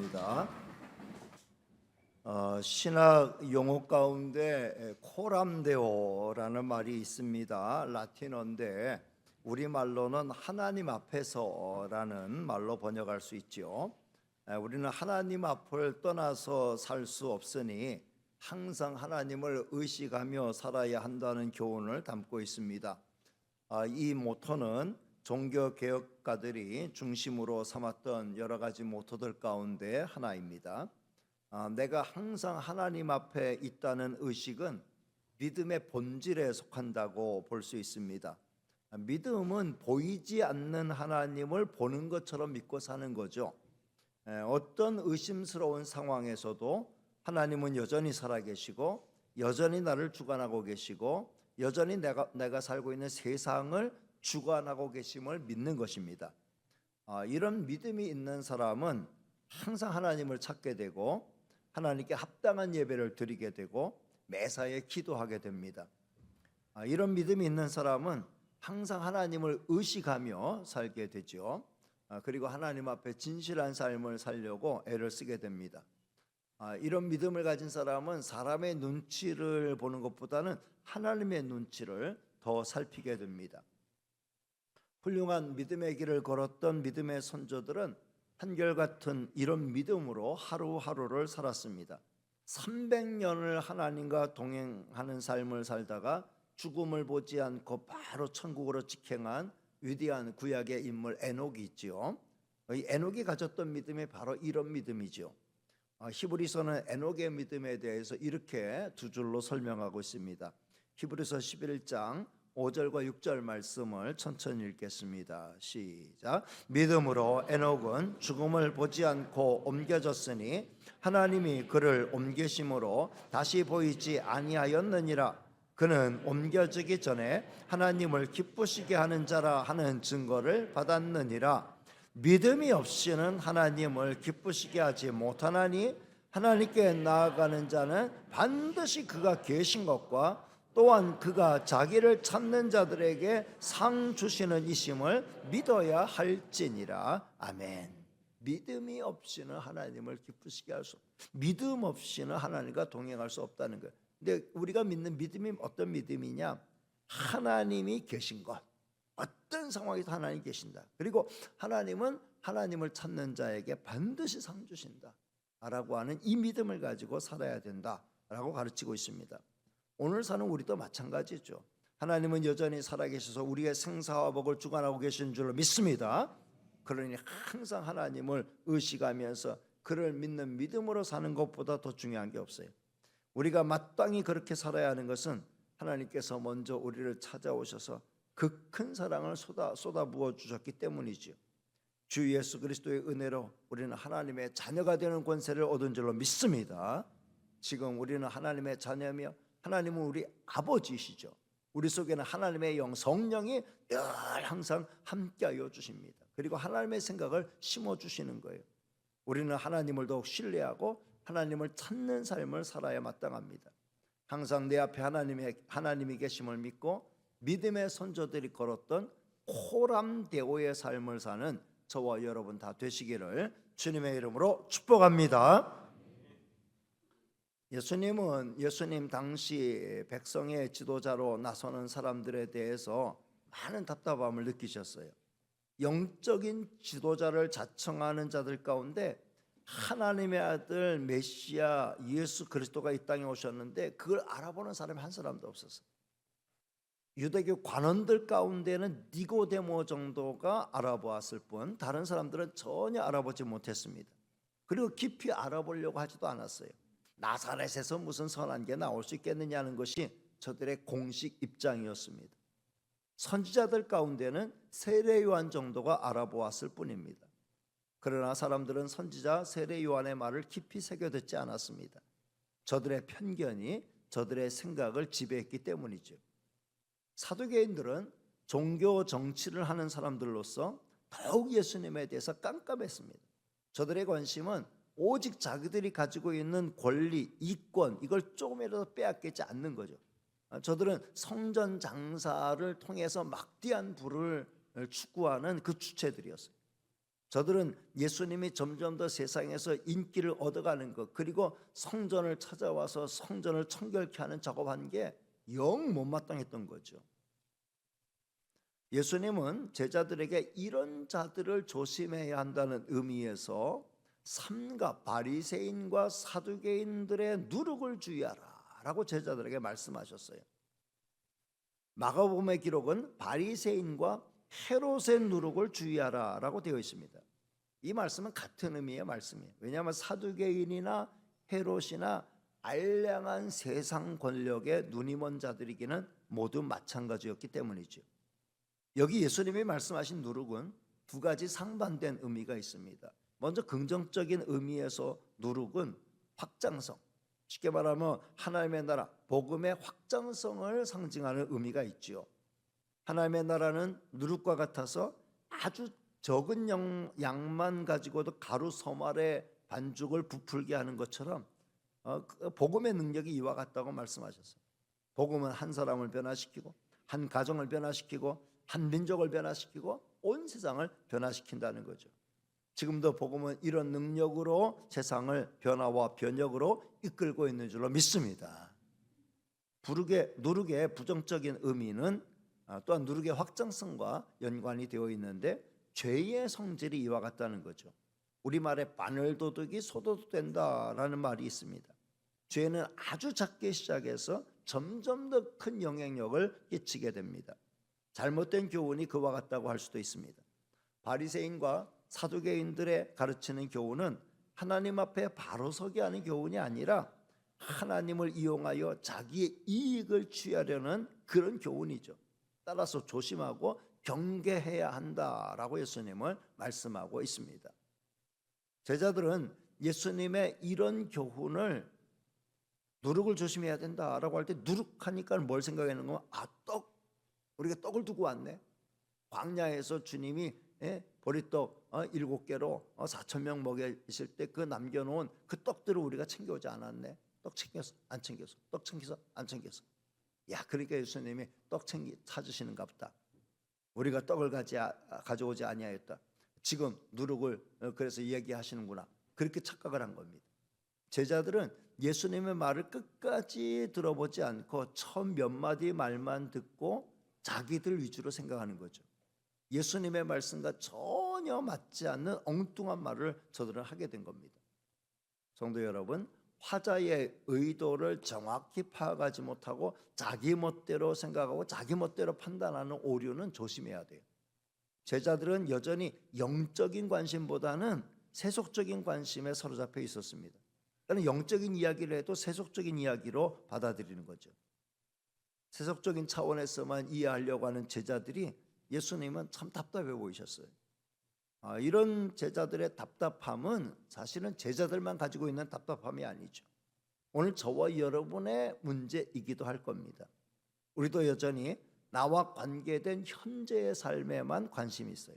하겠습니다. 신학 용어 가운데 코람데오라는 말이 있습니다. 라틴어인데 우리말로는 하나님 앞에서라는 말로 번역할 수 있죠. 우리는 하나님 앞을 떠나서 살 수 없으니 항상 하나님을 의식하며 살아야 한다는 교훈을 담고 있습니다. 이 모토는 종교개혁가들이 중심으로 삼았던 여러 가지 모토들 가운데 하나입니다. 내가 항상 하나님 앞에 있다는 의식은 믿음의 본질에 속한다고 볼 수 있습니다. 믿음은 보이지 않는 하나님을 보는 것처럼 믿고 사는 거죠. 어떤 의심스러운 상황에서도 하나님은 여전히 살아계시고 여전히 나를 주관하고 계시고 여전히 내가 살고 있는 세상을 주관하고 계심을 믿는 것입니다. 이런 믿음이 있는 사람은 항상 하나님을 찾게 되고 하나님께 합당한 예배를 드리게 되고 매사에 기도하게 됩니다. 이런 믿음이 있는 사람은 항상 하나님을 의식하며 살게 되죠. 그리고 하나님 앞에 진실한 삶을 살려고 애를 쓰게 됩니다. 이런 믿음을 가진 사람은 사람의 눈치를 보는 것보다는 하나님의 눈치를 더 살피게 됩니다. 훌륭한 믿음의 길을 걸었던 믿음의 선조들은 한결같은 이런 믿음으로 하루하루를 살았습니다. 300년을 하나님과 동행하는 삶을 살다가 죽음을 보지 않고 바로 천국으로 직행한 위대한 구약의 인물 에녹이 있지요. 이 에녹이 가졌던 믿음이 바로 이런 믿음이죠. 히브리서는 에녹의 믿음에 대해서 이렇게 두 줄로 설명하고 있습니다. 히브리서 11장 5절과 6절 말씀을 천천히 읽겠습니다. 시작. 믿음으로 에녹은 죽음을 보지 않고 옮겨졌으니 하나님이 그를 옮기심으로 다시 보이지 아니하였느니라. 그는 옮겨지기 전에 하나님을 기쁘시게 하는 자라 하는 증거를 받았느니라. 믿음이 없이는 하나님을 기쁘시게 하지 못하나니 하나님께 나아가는 자는 반드시 그가 계신 것과 또한 그가 자기를 찾는 자들에게 상 주시는 이심을 믿어야 할지니라. 아멘. 믿음이 없이는 하나님을 기쁘시게 할 수 없다. 믿음 없이는 하나님과 동행할 수 없다는 거예요. 근데 우리가 믿는 믿음이 어떤 믿음이냐? 하나님이 계신 것, 어떤 상황에서 하나님이 계신다. 그리고 하나님은 하나님을 찾는 자에게 반드시 상 주신다 라고 하는 이 믿음을 가지고 살아야 된다라고 가르치고 있습니다. 오늘 사는 우리도 마찬가지죠. 하나님은 여전히 살아계셔서 우리의 생사와 복을 주관하고 계신 줄로 믿습니다. 그러니 항상 하나님을 의식하면서 그를 믿는 믿음으로 사는 것보다 더 중요한 게 없어요. 우리가 마땅히 그렇게 살아야 하는 것은 하나님께서 먼저 우리를 찾아오셔서 그 큰 사랑을 쏟아부어 주셨기 때문이죠. 주 예수 그리스도의 은혜로 우리는 하나님의 자녀가 되는 권세를 얻은 줄로 믿습니다. 지금 우리는 하나님의 자녀며 하나님은 우리 아버지시죠. 우리 속에는 하나님의 영 성령이 늘 항상 함께하여 주십니다. 그리고 하나님의 생각을 심어주시는 거예요. 우리는 하나님을 더욱 신뢰하고 하나님을 찾는 삶을 살아야 마땅합니다. 항상 내 앞에 하나님이 계심을 믿고 믿음의 선조들이 걸었던 코람데오의 삶을 사는 저와 여러분 다 되시기를 주님의 이름으로 축복합니다. 예수님 당시 백성의 지도자로 나서는 사람들에 대해서 많은 답답함을 느끼셨어요. 영적인 지도자를 자청하는 자들 가운데 하나님의 아들 메시아 예수 그리스도가 이 땅에 오셨는데 그걸 알아보는 사람이 한 사람도 없었어요. 유대교 관원들 가운데는 니고데모 정도가 알아보았을 뿐 다른 사람들은 전혀 알아보지 못했습니다. 그리고 깊이 알아보려고 하지도 않았어요. 나사렛에서 무슨 선한 게 나올 수 있겠느냐는 것이 저들의 공식 입장이었습니다. 선지자들 가운데는 세례 요한 정도가 알아보았을 뿐입니다. 그러나 사람들은 선지자 세례 요한의 말을 깊이 새겨듣지 않았습니다. 저들의 편견이 저들의 생각을 지배했기 때문이죠. 사두개인들은 종교 정치를 하는 사람들로서 더욱 예수님에 대해서 깜깜했습니다. 저들의 관심은 오직 자기들이 가지고 있는 권리, 이권 이걸 조금이라도 빼앗기지 않는 거죠. 저들은 성전 장사를 통해서 막대한 부를 추구하는 그 주체들이었어요. 저들은 예수님이 점점 더 세상에서 인기를 얻어가는 것, 그리고 성전을 찾아와서 성전을 청결케 하는 작업한 게 영 못마땅했던 거죠. 예수님은 제자들에게 이런 자들을 조심해야 한다는 의미에서 삼가 바리새인과 사두개인들의 누룩을 주의하라 라고 제자들에게 말씀하셨어요. 마가복음의 기록은 바리새인과 헤롯의 누룩을 주의하라 라고 되어 있습니다. 이 말씀은 같은 의미의 말씀이에요. 왜냐하면 사두개인이나 헤롯이나 알량한 세상 권력에 눈이 먼 자들이기는 모두 마찬가지였기 때문이죠. 여기 예수님이 말씀하신 누룩은 두 가지 상반된 의미가 있습니다. 먼저 긍정적인 의미에서 누룩은 확장성, 쉽게 말하면 하나님의 나라, 복음의 확장성을 상징하는 의미가 있지요. 하나님의 나라는 누룩과 같아서 아주 적은 양만 가지고도 가루 서말의 반죽을 부풀게 하는 것처럼 복음의 능력이 이와 같다고 말씀하셨어요. 복음은 한 사람을 변화시키고 한 가정을 변화시키고 한 민족을 변화시키고 온 세상을 변화시킨다는 거죠. 지금도 복음은 이런 능력으로 세상을 변화와 변혁으로 이끌고 있는 줄로 믿습니다. 누룩의 부정적인 의미는 또한 누룩의 확장성과 연관이 되어 있는데 죄의 성질이 이와 같다는 거죠. 우리말에 바늘도둑이 소도둑 된다라는 말이 있습니다. 죄는 아주 작게 시작해서 점점 더 큰 영향력을 끼치게 됩니다. 잘못된 교훈이 그와 같다고 할 수도 있습니다. 바리새인과 사두개인들의 가르치는 교훈은 하나님 앞에 바로 서게 하는 교훈이 아니라 하나님을 이용하여 자기의 이익을 취하려는 그런 교훈이죠. 따라서 조심하고 경계해야 한다라고 예수님은 말씀하고 있습니다. 제자들은 예수님의 이런 교훈을 누룩을 조심해야 된다라고 할 때 누룩하니까 뭘 생각하는 거면 우리가 떡을 두고 왔네. 광야에서 주님이 보리떡 7개로 4,000명 먹이실 때 그 남겨놓은 그 떡들을 우리가 챙겨오지 않았네. 떡 챙겼어? 안 챙겼어? 떡 챙겼어? 안 챙겼어? 야, 그러니까 예수님이 떡 찾으시는가 보다. 우리가 떡을 가져오지 아니하였다. 지금 누룩을 그래서 얘기하시는구나. 그렇게 착각을 한 겁니다. 제자들은 예수님의 말을 끝까지 들어보지 않고 처음 몇 마디 말만 듣고 자기들 위주로 생각하는 거죠. 예수님의 말씀과 전혀 맞지 않는 엉뚱한 말을 저들은 하게 된 겁니다. 성도 여러분, 화자의 의도를 정확히 파악하지 못하고 자기 멋대로 생각하고 자기 멋대로 판단하는 오류는 조심해야 돼요. 제자들은 여전히 영적인 관심보다는 세속적인 관심에 사로잡혀 있었습니다. 그러니까 영적인 이야기를 해도 세속적인 이야기로 받아들이는 거죠. 세속적인 차원에서만 이해하려고 하는 제자들이 예수님은 참 답답해 보이셨어요. 이런 제자들의 답답함은 사실은 제자들만 가지고 있는 답답함이 아니죠. 오늘 저와 여러분의 문제이기도 할 겁니다. 우리도 여전히 나와 관계된 현재의 삶에만 관심이 있어요.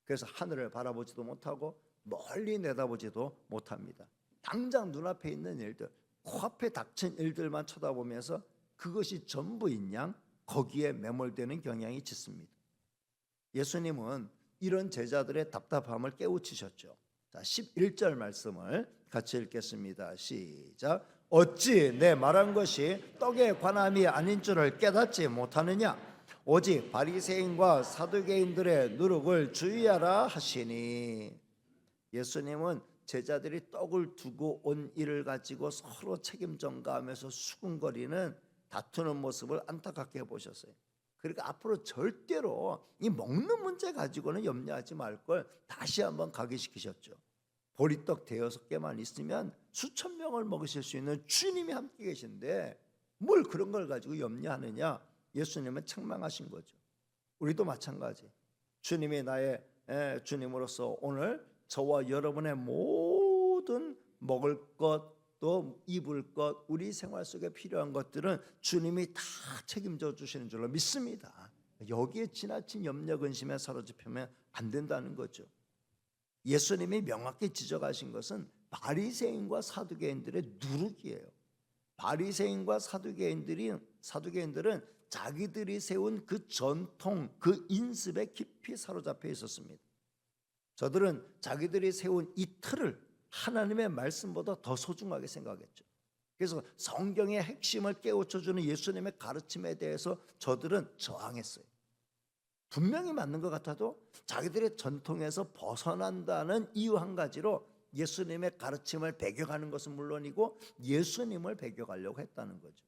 그래서 하늘을 바라보지도 못하고 멀리 내다보지도 못합니다. 당장 눈앞에 있는 일들, 코앞에 닥친 일들만 쳐다보면서 그것이 전부인 양 거기에 매몰되는 경향이 짙습니다. 예수님은 이런 제자들의 답답함을 깨우치셨죠. 자, 11절 말씀을 같이 읽겠습니다. 시작. 어찌 내 말한 것이 떡에 관함이 아닌 줄을 깨닫지 못하느냐? 오직 바리새인과 사두개인들의 누룩을 주의하라 하시니. 예수님은 제자들이 떡을 두고 온 일을 가지고 서로 책임 전가하면서 수군거리는 다투는 모습을 안타깝게 보셨어요. 그러니까 앞으로 절대로 이 먹는 문제 가지고는 염려하지 말 걸 다시 한번 각인시키셨죠. 보리떡 6개만 있으면 수천 명을 먹이실 수 있는 주님이 함께 계신데 뭘 그런 걸 가지고 염려하느냐? 예수님은 책망하신 거죠. 우리도 마찬가지. 주님이 나의 주님으로서 오늘 저와 여러분의 모든 먹을 것, 또 입을 것, 우리 생활 속에 필요한 것들은 주님이 다 책임져 주시는 줄로 믿습니다. 여기에 지나친 염려 근심에 사로잡히면 안 된다는 거죠. 예수님이 명확히 지적하신 것은 바리새인과 사두개인들의 누룩이에요. 바리새인과 사두개인들은 자기들이 세운 그 전통, 그 인습에 깊이 사로잡혀 있었습니다. 저들은 자기들이 세운 이 틀을 하나님의 말씀보다 더 소중하게 생각했죠. 그래서 성경의 핵심을 깨우쳐주는 예수님의 가르침에 대해서 저들은 저항했어요. 분명히 맞는 것 같아도 자기들의 전통에서 벗어난다는 이유 한 가지로 예수님의 가르침을 배격하는 것은 물론이고 예수님을 배격하려고 했다는 거죠.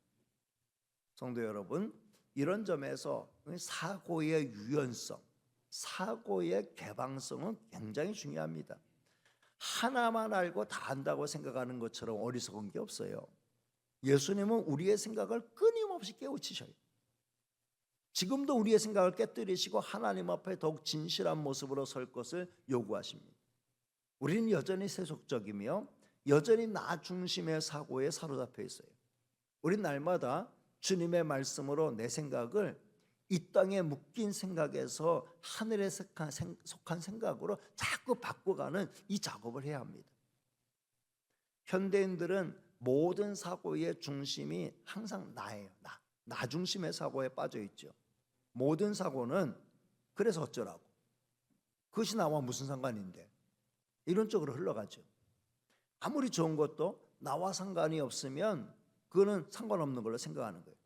성도 여러분, 이런 점에서 사고의 유연성, 사고의 개방성은 굉장히 중요합니다. 하나만 알고 다 안다고 생각하는 것처럼 어리석은 게 없어요. 예수님은 우리의 생각을 끊임없이 깨우치셔요. 지금도 우리의 생각을 깨뜨리시고 하나님 앞에 더욱 진실한 모습으로 설 것을 요구하십니다. 우리는 여전히 세속적이며 여전히 나 중심의 사고에 사로잡혀 있어요. 우린 날마다 주님의 말씀으로 내 생각을 이 땅에 묶인 생각에서 하늘에 속한 생각으로 자꾸 바꿔가는 이 작업을 해야 합니다. 현대인들은 모든 사고의 중심이 항상 나예요. 나 중심의 사고에 빠져 있죠. 모든 사고는 그래서 어쩌라고, 그것이 나와 무슨 상관인데, 이런 쪽으로 흘러가죠. 아무리 좋은 것도 나와 상관이 없으면 그거는 상관없는 걸로 생각하는 거예요.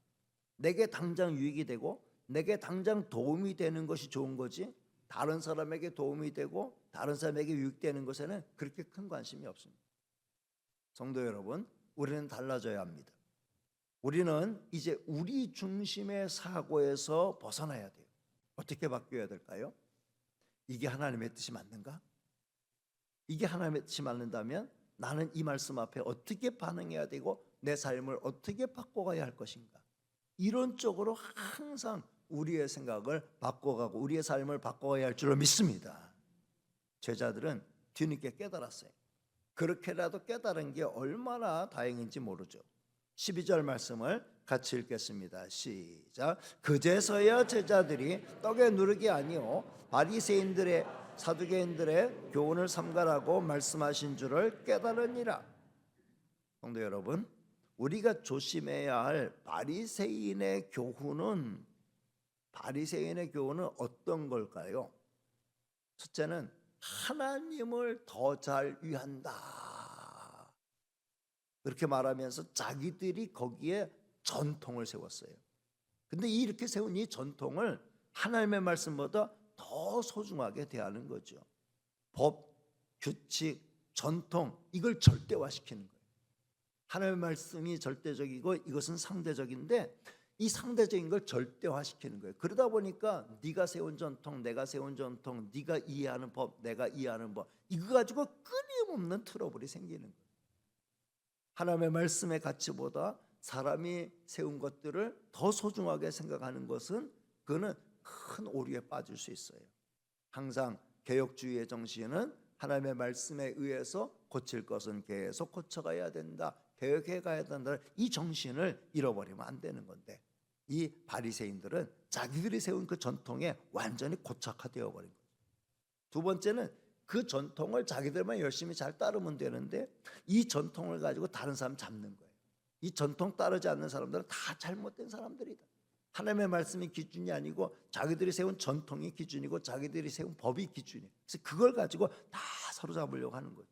내게 당장 유익이 되고 내게 당장 도움이 되는 것이 좋은 거지, 다른 사람에게 도움이 되고 다른 사람에게 유익되는 것에는 그렇게 큰 관심이 없습니다. 성도 여러분, 우리는 달라져야 합니다. 우리는 이제 우리 중심의 사고에서 벗어나야 돼요. 어떻게 바뀌어야 될까요? 이게 하나님의 뜻이 맞는가? 이게 하나님의 뜻이 맞는다면 나는 이 말씀 앞에 어떻게 반응해야 되고 내 삶을 어떻게 바꿔가야 할 것인가? 이런 쪽으로 항상 우리의 생각을 바꿔가고 우리의 삶을 바꿔가야 할 줄로 믿습니다. 제자들은 뒤늦게 깨달았어요. 그렇게라도 깨달은 게 얼마나 다행인지 모르죠. 12절 말씀을 같이 읽겠습니다. 시작. 그제서야 제자들이 떡에 누룩이 아니요 바리새인들의 사두개인들의 교훈을 삼가라고 말씀하신 줄을 깨달으니라. 성도 여러분, 우리가 조심해야 할 바리새인의 교훈은 어떤 걸까요? 첫째는 하나님을 더 잘 위한다. 그렇게 말하면서 자기들이 거기에 전통을 세웠어요. 근데 이렇게 세운 이 전통을 하나님의 말씀보다 더 소중하게 대하는 거죠. 법, 규칙, 전통, 이걸 절대화시키는 거예요. 하나님의 말씀이 절대적이고 이것은 상대적인데 이 상대적인 걸 절대화시키는 거예요. 그러다 보니까 네가 세운 전통, 내가 세운 전통, 네가 이해하는 법, 내가 이해하는 법, 이거 가지고 끊임없는 트러블이 생기는 거예요. 하나님의 말씀의 가치보다 사람이 세운 것들을 더 소중하게 생각하는 것은 그거는 큰 오류에 빠질 수 있어요. 항상 개혁주의의 정신은 하나님의 말씀에 의해서 고칠 것은 계속 고쳐가야 된다, 개혁해 가야 된다, 이 정신을 잃어버리면 안 되는 건데 이 바리새인들은 자기들이 세운 그 전통에 완전히 고착화되어 버린 거죠. 두 번째는 그 전통을 자기들만 열심히 잘 따르면 되는데 이 전통을 가지고 다른 사람 잡는 거예요. 이 전통 따르지 않는 사람들은 다 잘못된 사람들이다. 하나님의 말씀이 기준이 아니고 자기들이 세운 전통이 기준이고 자기들이 세운 법이 기준이에요. 그래서 그걸 가지고 다 사로잡으려고 하는 거죠.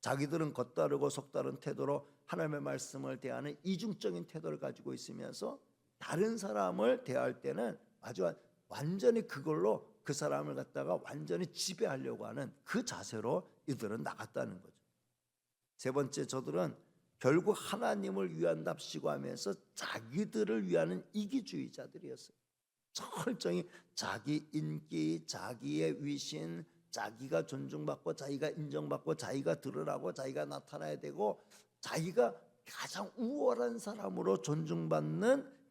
자기들은 겉다르고 속다른 태도로 하나님의 말씀을 대하는 이중적인 태도를 가지고 있으면서 다른 사람을 대할 때는 아주 완전히 그걸로 그 사람을 갖다가 완전히 지배하려고 하는 그 자세로 이들은 나갔다는 거죠. 세 번째, 저들은 결국 하나님을 위한답시고 하면서 자기들을 위하는 이기주의자들이었어요. 철저히 자기 인기, 자기의 위신, 자기가 존중받고 자기가 인정받고 자기가 드러나고 자기가 나타나야 되고 자기가 가장 우월한 사람으로 존중받는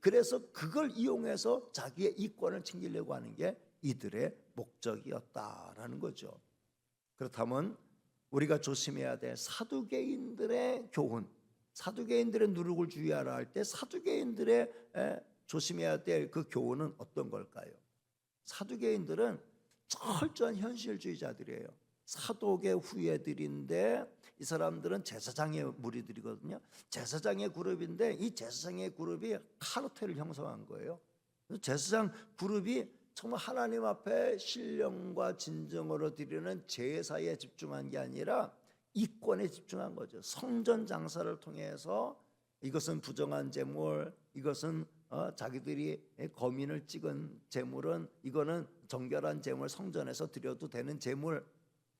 그래서 그걸 이용해서 자기의 이권을 챙기려고 하는 게 이들의 목적이었다라는 거죠. 그렇다면 우리가 조심해야 될 사두개인들의 교훈, 사두개인들의 누룩을 주의하라 할 때 사두개인들의 조심해야 될 그 교훈은 어떤 걸까요? 사두개인들은 철저한 현실주의자들이에요. 사독의 후예들인데 이 사람들은 제사장의 무리들이거든요. 제사장의 그룹인데 이 제사장의 그룹이 카르텔을 형성한 거예요. 제사장 그룹이 정말 하나님 앞에 신령과 진정으로 드리는 제사에 집중한 게 아니라 이권에 집중한 거죠. 성전 장사를 통해서 이것은 부정한 재물, 이것은 자기들이 거민을 찍은 재물은 이거는 정결한 재물, 성전에서 드려도 되는 재물.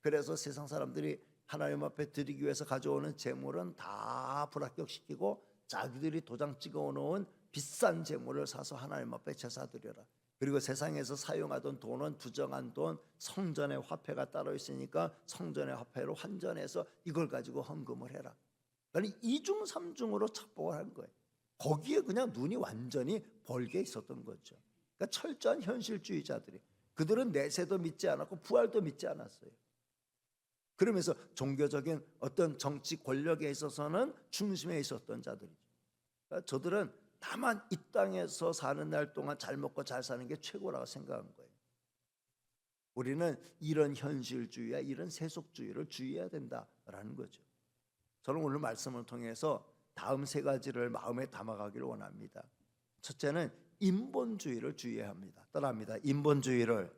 그래서 세상 사람들이 하나님 앞에 드리기 위해서 가져오는 재물은 다 불합격시키고 자기들이 도장 찍어 놓은 비싼 재물을 사서 하나님 앞에 제사 드려라. 그리고 세상에서 사용하던 돈은 부정한 돈, 성전의 화폐가 따로 있으니까 성전의 화폐로 환전해서 이걸 가지고 헌금을 해라. 아니 이중 삼중으로 착복을 한 거예요. 거기에 그냥 눈이 완전히 벌게 있었던 거죠. 그러니까 철저한 현실주의자들이, 그들은 내세도 믿지 않았고 부활도 믿지 않았어요. 그러면서 종교적인 어떤 정치 권력에 있어서는 중심에 있었던 자들이죠. 그러니까 저들은 다만 이 땅에서 사는 날 동안 잘 먹고 잘 사는 게 최고라고 생각한 거예요. 우리는 이런 현실주의와 이런 세속주의를 주의해야 된다라는 거죠. 저는 오늘 말씀을 통해서 다음 세 가지를 마음에 담아가기를 원합니다. 첫째는 인본주의를 주의해야 합니다. 따라합니다. 인본주의를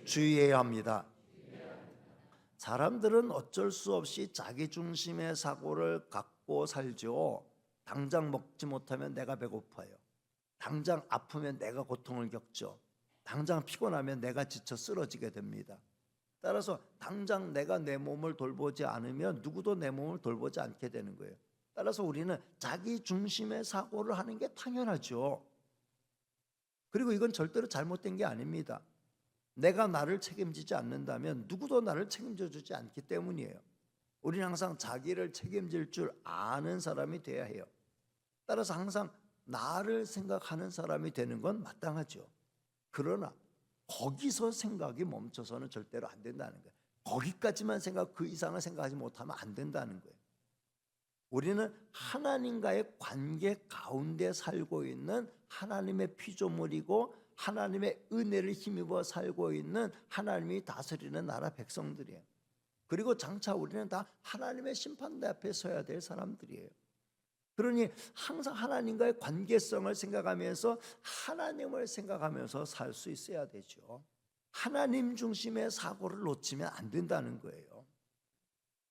주의해야 합니다. 사람들은 어쩔 수 없이 자기 중심의 사고를 갖고 살죠. 당장 먹지 못하면 내가 배고파요. 당장 아프면 내가 고통을 겪죠. 당장 피곤하면 내가 지쳐 쓰러지게 됩니다. 따라서 당장 내가 내 몸을 돌보지 않으면 누구도 내 몸을 돌보지 않게 되는 거예요. 따라서 우리는 자기 중심의 사고를 하는 게 당연하죠. 그리고 이건 절대로 잘못된 게 아닙니다. 내가 나를 책임지지 않는다면 누구도 나를 책임져 주지 않기 때문이에요. 우리는 항상 자기를 책임질 줄 아는 사람이 돼야 해요. 따라서 항상 나를 생각하는 사람이 되는 건 마땅하죠. 그러나 거기서 생각이 멈춰서는 절대로 안 된다는 거예요. 거기까지만 생각, 그 이상을 생각하지 못하면 안 된다는 거예요. 우리는 하나님과의 관계 가운데 살고 있는 하나님의 피조물이고 하나님의 은혜를 힘입어 살고 있는 하나님이 다스리는 나라 백성들이에요. 그리고 장차 우리는 다 하나님의 심판대 앞에 서야 될 사람들이에요. 그러니 항상 하나님과의 관계성을 생각하면서 하나님을 생각하면서 살 수 있어야 되죠. 하나님 중심의 사고를 놓치면 안 된다는 거예요.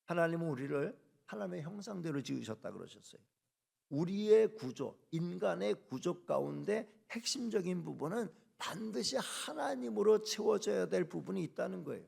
하나님은 우리를 하나님의 형상대로 지으셨다 그러셨어요. 우리의 구조, 인간의 구조 가운데 핵심적인 부분은 반드시 하나님으로 채워져야 될 부분이 있다는 거예요.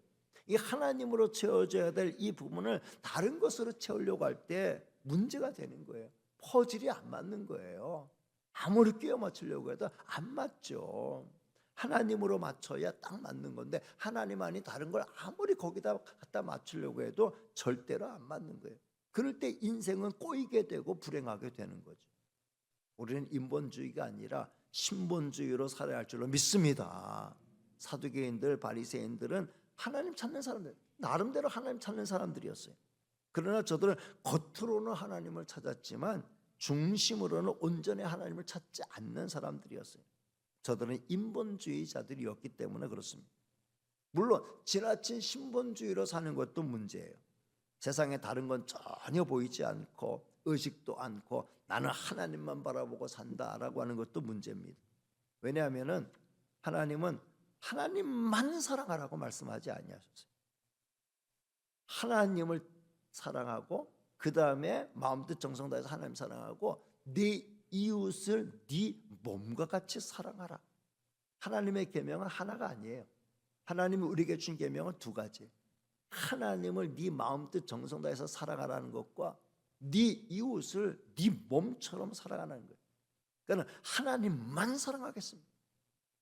이 하나님으로 채워져야 될 이 부분을 다른 것으로 채우려고 할 때 문제가 되는 거예요. 퍼즐이 안 맞는 거예요. 아무리 끼워 맞추려고 해도 안 맞죠. 하나님으로 맞춰야 딱 맞는 건데 하나님 아닌 다른 걸 아무리 거기다 갖다 맞추려고 해도 절대로 안 맞는 거예요. 그럴 때 인생은 꼬이게 되고 불행하게 되는 거죠. 우리는 인본주의가 아니라 신본주의로 살아야 할 줄로 믿습니다. 사두개인들, 바리새인들은 하나님 찾는 사람들, 나름대로 하나님 찾는 사람들이었어요. 그러나 저들은 겉으로는 하나님을 찾았지만 중심으로는 온전히 하나님을 찾지 않는 사람들이었어요. 저들은 인본주의자들이었기 때문에 그렇습니다. 물론 지나친 신본주의로 사는 것도 문제예요. 세상에 다른 건 전혀 보이지 않고 의식도 않고 나는 하나님만 바라보고 산다라고 하는 것도 문제입니다. 왜냐하면 하나님은 하나님만 사랑하라고 말씀하지 아니하셨어요. 하나님을 사랑하고 그 다음에 마음 뜻 정성 다해서 하나님 사랑하고 네 이웃을 네 몸과 같이 사랑하라. 하나님의 계명은 하나가 아니에요. 하나님이 우리에게 준 계명은 두 가지. 하나님을 네 마음 뜻 정성 다해서 사랑하라는 것과 네 이웃을 네 몸처럼 사랑하는 거예요. 그러니까 하나님만 사랑하겠습니다.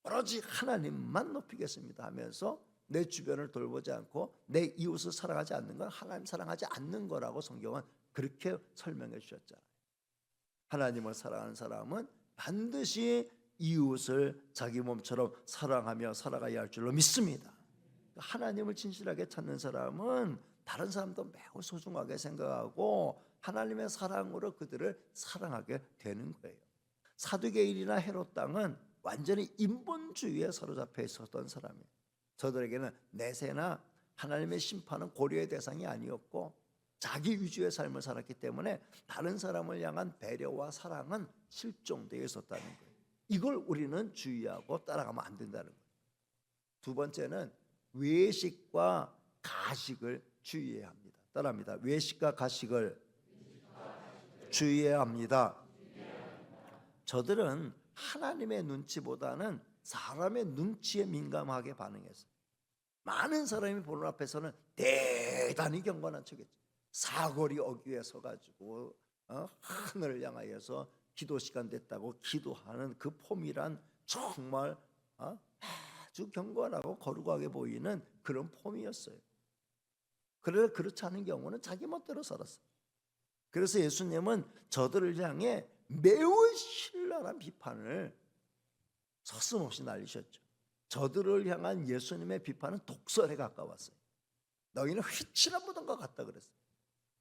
오로지 하나님만 높이겠습니다 하면서 내 주변을 돌보지 않고 내 이웃을 사랑하지 않는 건 하나님 사랑하지 않는 거라고 성경은 그렇게 설명해 주셨잖아요. 하나님을 사랑하는 사람은 반드시 이웃을 자기 몸처럼 사랑하며 살아가야 할 줄로 믿습니다. 하나님을 진실하게 찾는 사람은 다른 사람도 매우 소중하게 생각하고 하나님의 사랑으로 그들을 사랑하게 되는 거예요. 사두개인이나 헤롯 당은 완전히 인본주의에 사로잡혀 있었던 사람이에요. 저들에게는 내세나 하나님의 심판은 고려의 대상이 아니었고 자기 위주의 삶을 살았기 때문에 다른 사람을 향한 배려와 사랑은 실종되어 있었다는 거예요. 이걸 우리는 주의하고 따라가면 안 된다는 거예요. 두 번째는 외식과 가식을 주의해야 합니다. 따라합니다. 외식과 가식을 주의해야 합니다. 저들은 하나님의 눈치보다는 사람의 눈치에 민감하게 반응했어요. 많은 사람이 보는 앞에서는 대단히 경건한 척했죠. 사거리 어귀에 서가지고 하늘을 향하여서 기도 시간 됐다고 기도하는 그 폼이란 정말 아주 경건하고 거룩하게 보이는 그런 폼이었어요. 그러나 그렇지 않은 경우는 자기 멋대로 살았어요. 그래서 예수님은 저들을 향해 매우 신랄한 비판을 서슴없이 날리셨죠. 저들을 향한 예수님의 비판은 독설에 가까웠어요. 너희는 회칠한 무덤과 같다 그랬어요.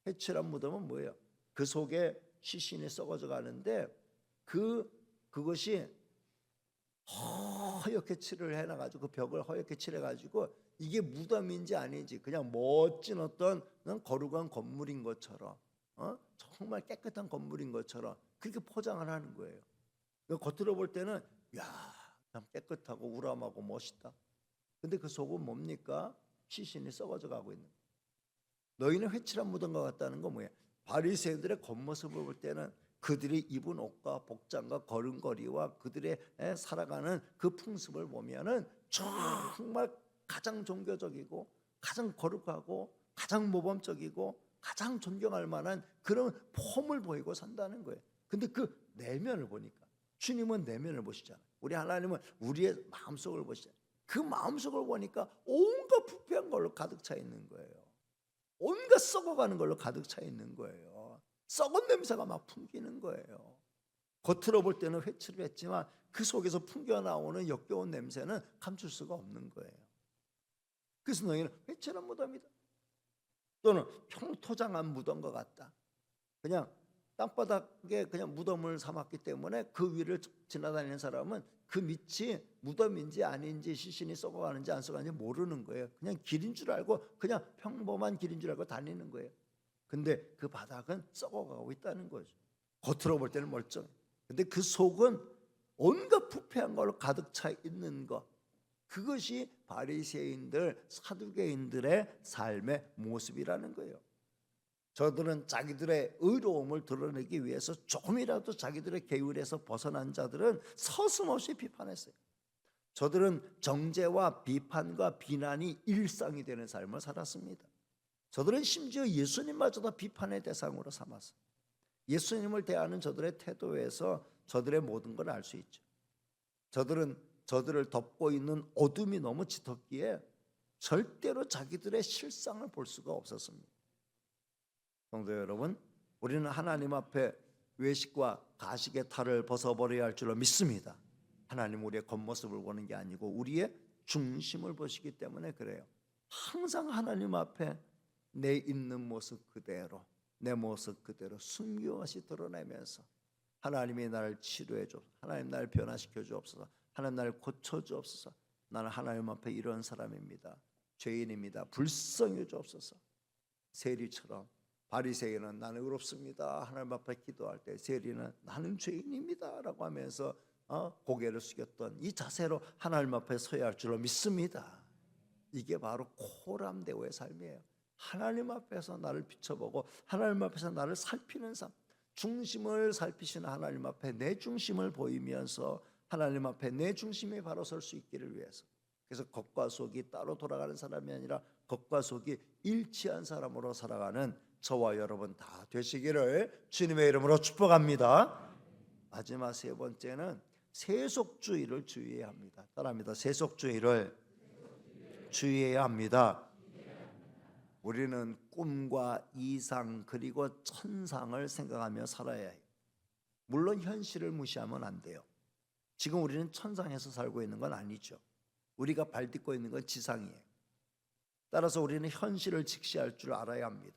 회칠한 무덤은 뭐예요? 그 속에 시신이 썩어져 가는데 그것이 허옇게 칠을 해놔가지고 그 벽을 허옇게 칠해가지고 이게 무덤인지 아닌지 그냥 멋진 어떤 거룩한 건물인 것처럼 정말 깨끗한 건물인 것처럼 그렇게 포장을 하는 거예요. 겉으로 볼 때는 참 깨끗하고 우람하고 멋있다. 근데 그 속은 뭡니까? 시신이 썩어져 가고 있는. 너희는 회칠한 무덤과 같다는 건 뭐예요? 바리새인들의 겉모습을 볼 때는 그들이 입은 옷과 복장과 걸음걸이와 그들의 살아가는 그 풍습을 보면은 정말 가장 종교적이고 가장 거룩하고 가장 모범적이고 가장 존경할 만한 그런 폼을 보이고 산다는 거예요. 근데 그 내면을 보니까 주님은 내면을 보시잖아요. 우리 하나님은 우리의 마음속을 보시잖아요. 그 마음속을 보니까 온갖 부패한 걸로 가득 차 있는 거예요. 온갖 썩어가는 걸로 가득 차 있는 거예요. 썩은 냄새가 막 풍기는 거예요. 겉으로 볼 때는 회칠을 했지만 그 속에서 풍겨나오는 역겨운 냄새는 감출 수가 없는 거예요. 그래서 너희는 회칠한 무덤이다. 또는 평토장한 무덤과 같다. 그냥 땅바닥에 그냥 무덤을 삼았기 때문에 그 위를 지나다니는 사람은 그 밑이 무덤인지 아닌지 시신이 썩어가는지 안 썩어가는지 모르는 거예요. 그냥 길인 줄 알고 그냥 평범한 길인 줄 알고 다니는 거예요. 근데 그 바닥은 썩어가고 있다는 거죠. 겉으로 볼 때는 멀쩡해. 근데 그 속은 온갖 부패한 걸로 가득 차 있는 것. 그것이 바리새인들, 사두개인들의 삶의 모습이라는 거예요. 저들은 자기들의 의로움을 드러내기 위해서 조금이라도 자기들의 계율에서 벗어난 자들은 서슴없이 비판했어요. 저들은 정죄와 비판과 비난이 일상이 되는 삶을 살았습니다. 저들은 심지어 예수님마저도 비판의 대상으로 삼았어요. 예수님을 대하는 저들의 태도에서 저들의 모든 걸 알 수 있죠. 저들은 저들을 덮고 있는 어둠이 너무 짙었기에 절대로 자기들의 실상을 볼 수가 없었습니다. 성도 여러분, 우리는 하나님 앞에 외식과 가식의 탈을 벗어버려야 할 줄로 믿습니다. 하나님 우리의 겉모습을 보는 게 아니고 우리의 중심을 보시기 때문에 그래요. 항상 하나님 앞에 내 있는 모습 그대로, 내 모습 그대로 순교하시 드러내면서 하나님이 나를 치료해 주옵소서, 하나님 나를 변화시켜 주옵소서, 하나님 나를 고쳐 주옵소서. 나는 하나님 앞에 이런 사람입니다. 죄인입니다. 불쌍해 주옵소서. 세리처럼 바리새인은 나는 의롭습니다. 하나님 앞에 기도할 때 세리는 나는 죄인입니다 라고 하면서 고개를 숙였던 이 자세로 하나님 앞에 서야 할 줄로 믿습니다. 이게 바로 코람데오의 삶이에요. 하나님 앞에서 나를 비춰보고 하나님 앞에서 나를 살피는 삶, 중심을 살피시는 하나님 앞에 내 중심을 보이면서 하나님 앞에 내 중심이 바로 설 수 있기를 위해서, 그래서 겉과 속이 따로 돌아가는 사람이 아니라 겉과 속이 일치한 사람으로 살아가는 저와 여러분 다 되시기를 주님의 이름으로 축복합니다. 마지막 세 번째는 세속주의를 주의해야 합니다. 따라합니다. 세속주의를 주의해야 합니다. 우리는 꿈과 이상 그리고 천상을 생각하며 살아야 해요. 물론 현실을 무시하면 안 돼요. 지금 우리는 천상에서 살고 있는 건 아니죠. 우리가 발딛고 있는 건 지상이에요. 따라서 우리는 현실을 직시할 줄 알아야 합니다.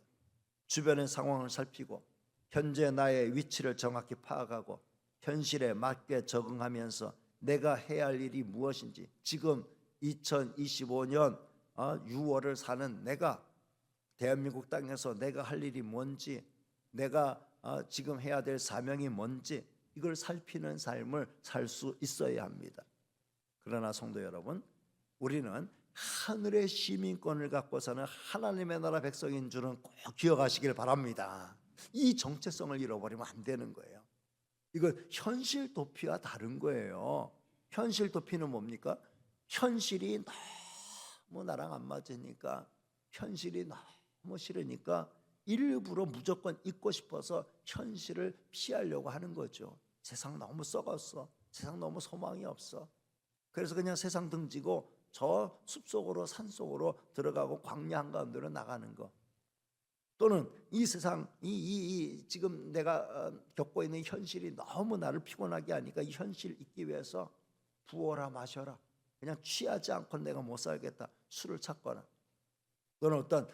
주변의 상황을 살피고 현재 나의 위치를 정확히 파악하고 현실에 맞게 적응하면서 내가 해야 할 일이 무엇인지, 지금 2025년 6월을 사는 내가 대한민국 땅에서 내가 할 일이 뭔지, 내가 지금 해야 될 사명이 뭔지, 이걸 살피는 삶을 살 수 있어야 합니다. 그러나 성도 여러분, 우리는 하늘의 시민권을 갖고 사는 하나님의 나라 백성인 줄은 꼭 기억하시길 바랍니다. 이 정체성을 잃어버리면 안 되는 거예요. 이거 현실 도피와 다른 거예요. 현실 도피는 뭡니까? 현실이 너무 나랑 안 맞으니까, 현실이 너무 싫으니까 일부러 무조건 잊고 싶어서 현실을 피하려고 하는 거죠. 세상 너무 썩었어. 세상 너무 소망이 없어. 그래서 그냥 세상 등지고 저 숲속으로 산속으로 들어가고 광야 한가운데로 나가는 거. 또는 이 세상 지금 내가 겪고 있는 현실이 너무 나를 피곤하게 하니까 이 현실 잊기 위해서 부어라 마셔라, 그냥 취하지 않고 내가 못 살겠다, 술을 찾거나, 또는 어떤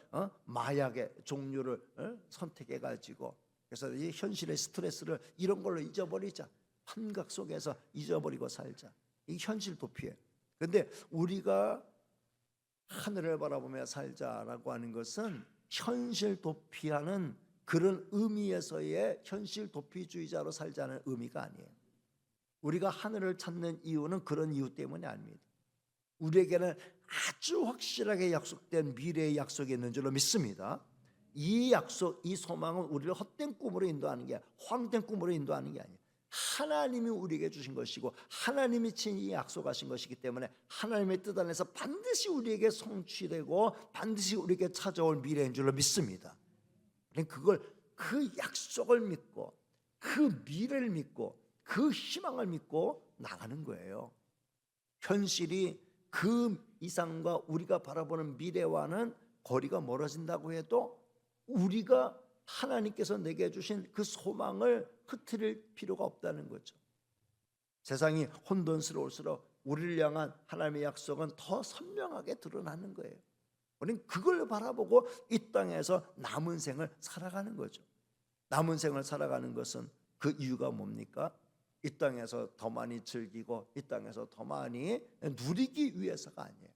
마약의 종류를 선택해 가지고, 그래서 이 현실의 스트레스를 이런 걸로 잊어버리자, 환각 속에서 잊어버리고 살자. 이 현실 도피예요. 그런데 우리가 하늘을 바라보며 살자라고 하는 것은 현실 도피하는 그런 의미에서의 현실 도피주의자로 살자는 의미가 아니에요. 우리가 하늘을 찾는 이유는 그런 이유 때문이 아닙니다. 우리에게는 아주 확실하게 약속된 미래의 약속이 있는 줄로 믿습니다. 이 약속, 이 소망은 우리를 헛된 꿈으로 인도하는 게, 황된 꿈으로 인도하는 게 아니에요. 하나님이 우리에게 주신 것이고 하나님이 친히 약속하신 것이기 때문에 하나님의 뜻 안에서 반드시 우리에게 성취되고 반드시 우리에게 찾아올 미래인 줄로 믿습니다. 그걸, 그 약속을 믿고 그 미래를 믿고 그 희망을 믿고 나가는 거예요. 현실이 그 이상과 우리가 바라보는 미래와는 거리가 멀어진다고 해도 우리가 하나님께서 내게 주신 그 소망을 흐트릴 필요가 없다는 거죠. 세상이 혼돈스러울수록 우리를 향한 하나님의 약속은 더 선명하게 드러나는 거예요. 우리는 그걸 바라보고 이 땅에서 남은 생을 살아가는 거죠. 남은 생을 살아가는 것은 그 이유가 뭡니까? 이 땅에서 더 많이 즐기고 이 땅에서 더 많이 누리기 위해서가 아니에요.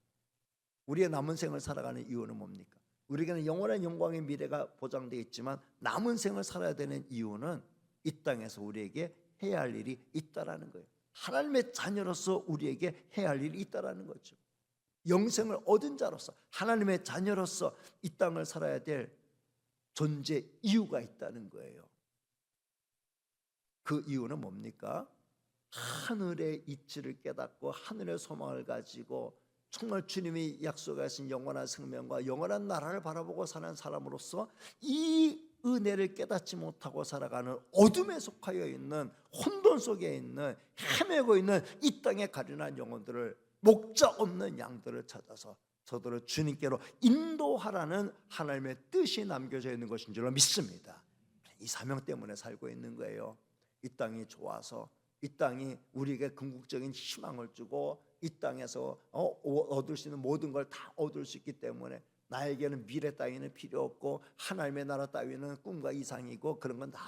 우리의 남은 생을 살아가는 이유는 뭡니까? 우리에게는 영원한 영광의 미래가 보장되어 있지만 남은 생을 살아야 되는 이유는 이 땅에서 우리에게 해야 할 일이 있다라는 거예요. 하나님의 자녀로서 우리에게 해야 할 일이 있다라는 거죠. 영생을 얻은 자로서 하나님의 자녀로서 이 땅을 살아야 될 존재 이유가 있다는 거예요. 그 이유는 뭡니까? 하늘의 이치를 깨닫고 하늘의 소망을 가지고 정말 주님이 약속하신 영원한 생명과 영원한 나라를 바라보고 사는 사람으로서 이 은혜를 깨닫지 못하고 살아가는 어둠에 속하여 있는 혼돈 속에 있는 헤매고 있는 이 땅에 가련한 영혼들을, 목자 없는 양들을 찾아서 저들을 주님께로 인도하라는 하나님의 뜻이 남겨져 있는 것인 줄로 믿습니다. 이 사명 때문에 살고 있는 거예요. 이 땅이 좋아서, 이 땅이 우리에게 궁극적인 희망을 주고 이 땅에서 얻을 수 있는 모든 걸 다 얻을 수 있기 때문에 나에게는 미래 따위는 필요 없고 하나님의 나라 따위는 꿈과 이상이고 그런 건 다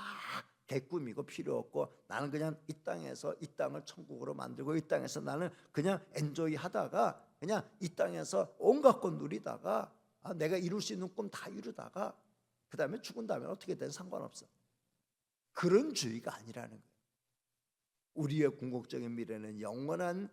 개꿈이고 필요 없고 나는 그냥 이 땅에서 이 땅을 천국으로 만들고 이 땅에서 나는 그냥 엔조이 하다가 그냥 이 땅에서 온갖 것 누리다가 내가 이룰 수 있는 꿈 다 이루다가 그 다음에 죽은 다음에 어떻게 된 상관없어. 그런 주의가 아니라는 거예요. 우리의 궁극적인 미래는 영원한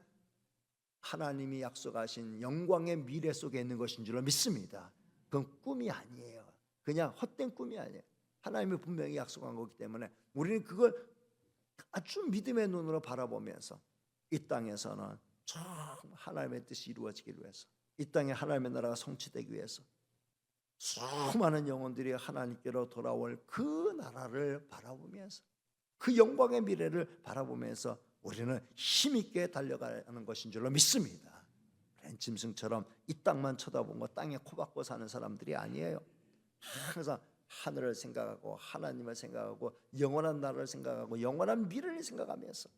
하나님이 약속하신 영광의 미래 속에 있는 것인 줄로 믿습니다. 그건 꿈이 아니에요. 그냥 헛된 꿈이 아니에요. 하나님이 분명히 약속한 거기 때문에 우리는 그걸 아주 믿음의 눈으로 바라보면서 이 땅에서는 참 하나님의 뜻이 이루어지기 위해서, 이 땅에 하나님의 나라가 성취되기 위해서 수많은 영혼들이 하나님께로 돌아올 그 나라를 바라보면서 그 영광의 미래를 바라보면서 우리는 힘있게 달려가는 것인 줄로 믿습니다. 짐승처럼 이 땅만 쳐다보고 땅에 코박고 사는 사람들이 아니에요. 항상 하늘을 생각하고 하나님을 생각하고 영원한 나라를 생각하고 영원한 미래를 생각하면서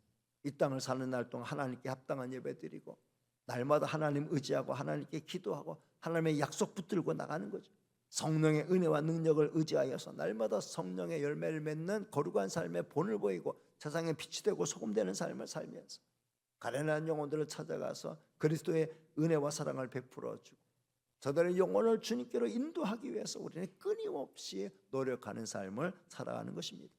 이 땅을 사는 날 동안 하나님께 합당한 예배 드리고 날마다 하나님 의지하고 하나님께 기도하고 하나님의 약속 붙들고 나가는 거죠. 성령의 은혜와 능력을 의지하여서 날마다 성령의 열매를 맺는 거룩한 삶의 본을 보이고 세상에 빛이 되고 소금 되는 삶을 살면서 가련한 영혼들을 찾아가서 그리스도의 은혜와 사랑을 베풀어 주고 저들의 영혼을 주님께로 인도하기 위해서 우리는 끊임없이 노력하는 삶을 살아가는 것입니다.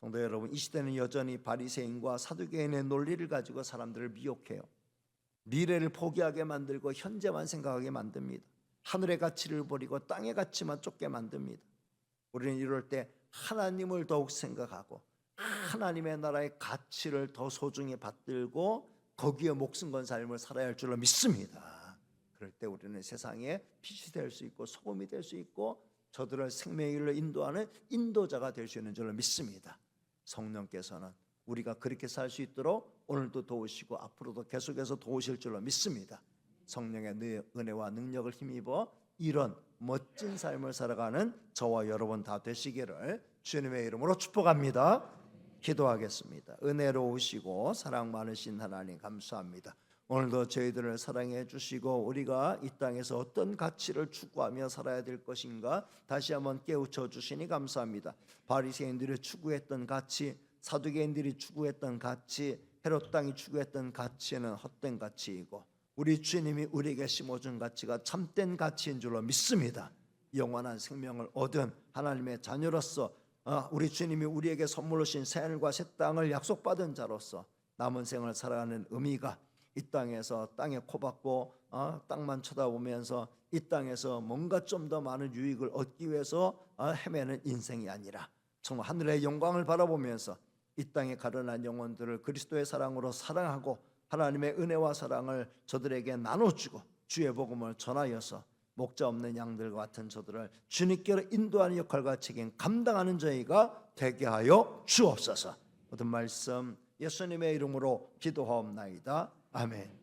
성도 여러분, 이 시대는 여전히 바리새인과 사두개인의 논리를 가지고 사람들을 미혹해요. 미래를 포기하게 만들고 현재만 생각하게 만듭니다. 하늘의 가치를 버리고 땅의 가치만 쫓게 만듭니다. 우리는 이럴 때 하나님을 더욱 생각하고 하나님의 나라의 가치를 더 소중히 받들고 거기에 목숨 건 삶을 살아야 할 줄로 믿습니다. 그럴 때 우리는 세상에 빛이 될 수 있고 소금이 될 수 있고 저들을 생명의 길로 인도하는 인도자가 될 수 있는 줄로 믿습니다. 성령께서는 우리가 그렇게 살 수 있도록 오늘도 도우시고 앞으로도 계속해서 도우실 줄로 믿습니다. 성령의 은혜와 능력을 힘입어 이런 멋진 삶을 살아가는 저와 여러분 다 되시기를 주님의 이름으로 축복합니다. 기도하겠습니다. 은혜로우시고 사랑 많으신 하나님 감사합니다. 오늘도 저희들을 사랑해 주시고 우리가 이 땅에서 어떤 가치를 추구하며 살아야 될 것인가 다시 한번 깨우쳐 주시니 감사합니다. 바리새인들이 추구했던 가치, 사두개인들이 추구했던 가치, 헤롯 땅이 추구했던 가치는 헛된 가치이고 우리 주님이 우리에게 심어준 가치가 참된 가치인 줄로 믿습니다. 영원한 생명을 얻은 하나님의 자녀로서 우리 주님이 우리에게 선물로 주신 새하늘과 새 땅을 약속받은 자로서 남은 생을 살아가는 의미가 이 땅에서 땅에 코박고 땅만 쳐다보면서 이 땅에서 뭔가 좀 더 많은 유익을 얻기 위해서 헤매는 인생이 아니라 정말 하늘의 영광을 바라보면서 이 땅에 가련한 영혼들을 그리스도의 사랑으로 사랑하고 하나님의 은혜와 사랑을 저들에게 나눠주고 주의 복음을 전하여서 목자 없는 양들과 같은 저들을 주님께로 인도하는 역할과 책임 감당하는 저희가 되게 하여 주옵소서. 모든 말씀 예수님의 이름으로 기도하옵나이다. 아멘.